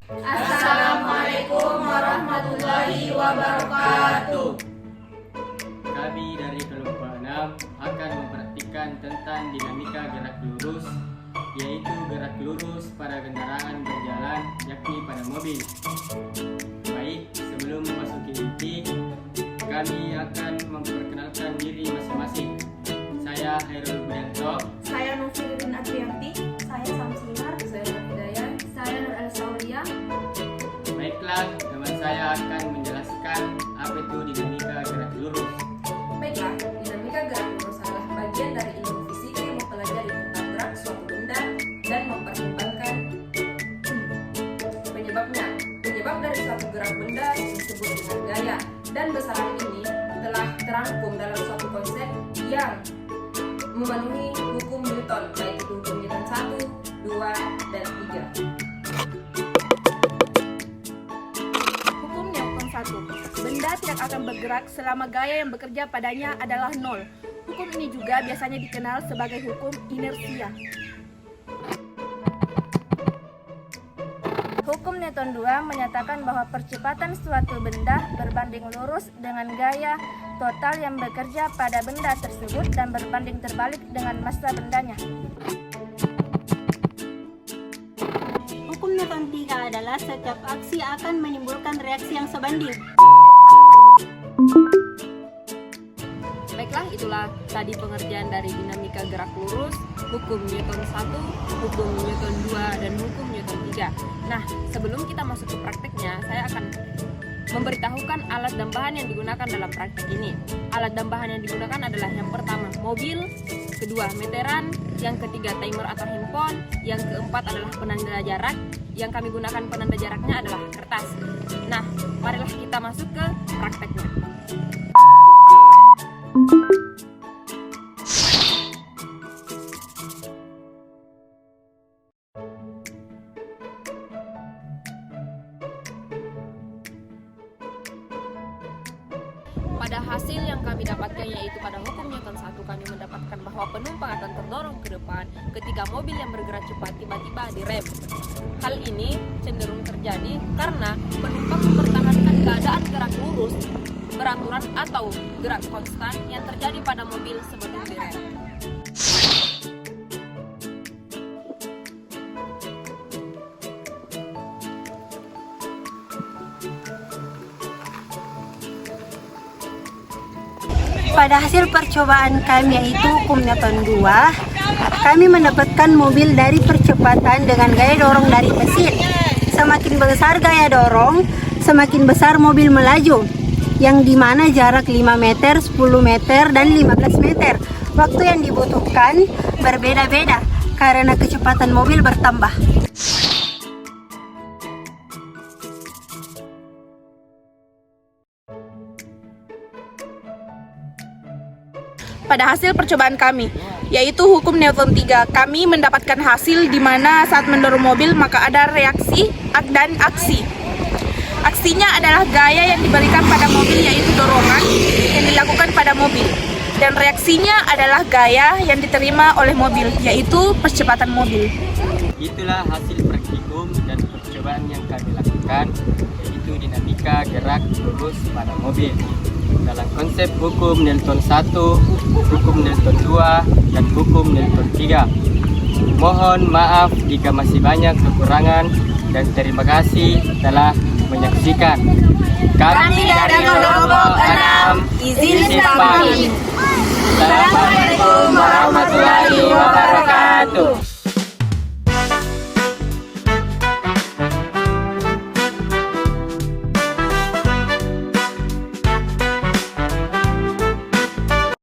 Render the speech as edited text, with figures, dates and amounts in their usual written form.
Assalamualaikum warahmatullahi wabarakatuh. Kami dari kelompok 6 akan mempraktikkan tentang dinamika gerak lurus, yaitu gerak lurus pada kendaraan berjalan, yakni pada mobil. Baik, sebelum memasuki inti, kami akan memperkenalkan diri masing-masing. Saya Hairul Budianto. Saya Nufirin Adrianti. Saya Samsinar. Saya Hidayah. Saya Nur Al-Saulia. Baiklah, teman saya akan menjelaskan apa itu dinamika gerak lurus. Baiklah, dinamika gerak lurus adalah bagian dari ilmu fisika yang mempelajari tentang gerak suatu benda dan mempertimbangkan penyebabnya. Penyebab dari suatu gerak benda disebut dengan gaya, dan besaran ini telah terangkum dalam suatu konsep yang memenuhi hukum Newton, baik itu hukum Newton 1, 2, dan 3. Hukum Newton 1. Benda tidak akan bergerak selama gaya yang bekerja padanya adalah nol. Hukum ini juga biasanya dikenal sebagai hukum inersia. Hukum Newton 2 menyatakan bahwa percepatan suatu benda berbanding lurus dengan gaya total yang bekerja pada benda tersebut dan berbanding terbalik dengan massa bendanya. Hukum Newton 3 adalah setiap aksi akan menimbulkan reaksi yang sebanding. Baiklah, itulah tadi pengertian dari dinamika gerak lurus, hukum Newton 1, hukum Newton 2, dan hukum Newton 3. Nah, sebelum kita masuk ke prakteknya, saya akan memberitahukan alat dan bahan yang digunakan dalam praktek ini. Alat dan bahan yang digunakan adalah yang pertama mobil, kedua meteran, yang ketiga timer atau handphone, yang keempat adalah penanda jarak. Yang kami gunakan penanda jaraknya adalah kertas. Nah, marilah kita masuk ke prakteknya. Pada hasil yang kami dapatkan, yaitu pada hukum Newton 1, kami mendapatkan bahwa penumpang akan terdorong ke depan ketika mobil yang bergerak cepat tiba-tiba direm. Hal ini cenderung terjadi karena penumpang mempertahankan keadaan gerak lurus beraturan atau gerak konstan yang terjadi pada mobil sebelum direm. Pada hasil percobaan kami yaitu hukum Newton 2, kami mendapatkan mobil dari percepatan dengan gaya dorong dari mesin. Semakin besar gaya dorong, semakin besar mobil melaju, yang dimana jarak 5 meter, 10 meter, dan 15 meter. Waktu yang dibutuhkan berbeda-beda karena kecepatan mobil bertambah. Pada hasil percobaan kami, yaitu hukum Newton 3, kami mendapatkan hasil di mana saat mendorong mobil maka ada reaksi dan aksi. Aksinya adalah gaya yang diberikan pada mobil, yaitu dorongan yang dilakukan pada mobil. Dan reaksinya adalah gaya yang diterima oleh mobil, yaitu percepatan mobil. Itulah hasil praktikum dan percobaan yang kami lakukan, yaitu dinamika gerak lurus pada mobil dalam konsep hukum Newton 1, hukum Newton 2, dan hukum Newton 3. Mohon maaf jika masih banyak kekurangan, dan terima kasih telah menyaksikan. Kami dari kelompok 6 izin pamit. Assalamualaikum warahmatullahi wabarakatuh.